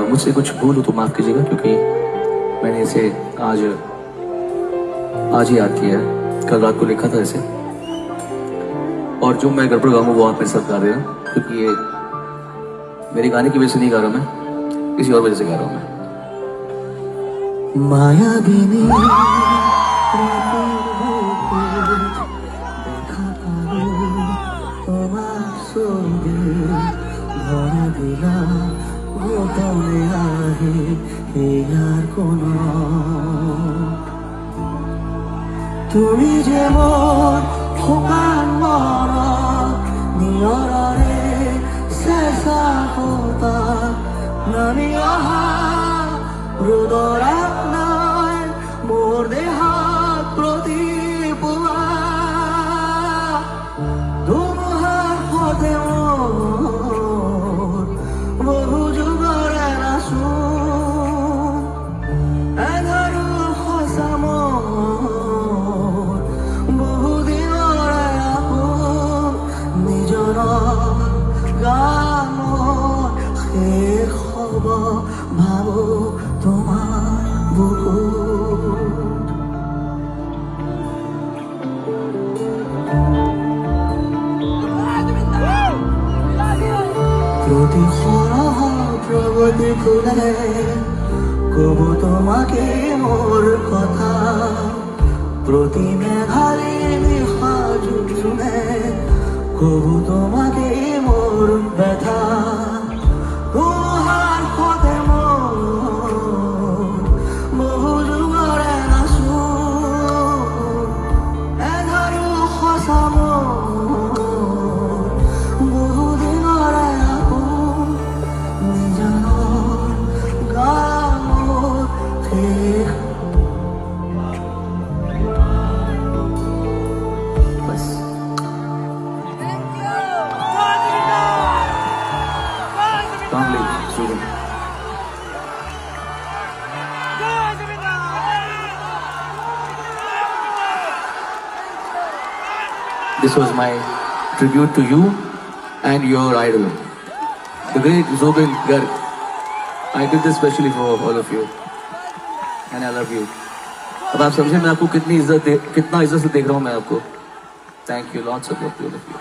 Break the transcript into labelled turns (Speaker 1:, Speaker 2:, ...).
Speaker 1: मुझसे कुछ भूल हो तो माफ़ कीजिएगा, क्योंकि मैंने इसे आज ही याद किया है। कल रात को लिखा था इसे, और जो मैं गड़बड़ गाऊंगा वो आप मेरे साथ गा देना, क्योंकि ये मेरे गाने की वजह से नहीं गा रहा मैं, किसी और वजह से गा रहा हूँ मैं। माया बिनी ভরা দিলা গোপনে আহে ইয়ার কোন তুমি যে মোর শুকান মন নিয়ৰৰে চেঁচা সূতা নামি অহা ৰুদৰা নাই মোৰ দেহত প্ৰতি পুৱা ধুমুহাৰ সতে বহু যুগৰে নাচো এধাৰো সঁচা মোৰ বহু দিনৰে আপোন নিজৰ গামত শেষ হ'ব ভাবো তোমাৰ বুকুত প্রতি প্রগতি ফুলে কব তোমাকে মোর কথা প্রতি মেঘালী নিশা জুনে কব তোমাকে মোর ব্যথা তোমার পথে মোর বহু যুগৰে নাচো এধাৰো সঁচা মোৰ বহু দিনৰে This was my tribute to you and your idol, the great Zubin Garg. I did this specially for all of you, and I love you. अब आप समझे मैं आपको कितना इज्जत से देख रहा हूँ मैं आपको. Thank you, lots of love to all of you.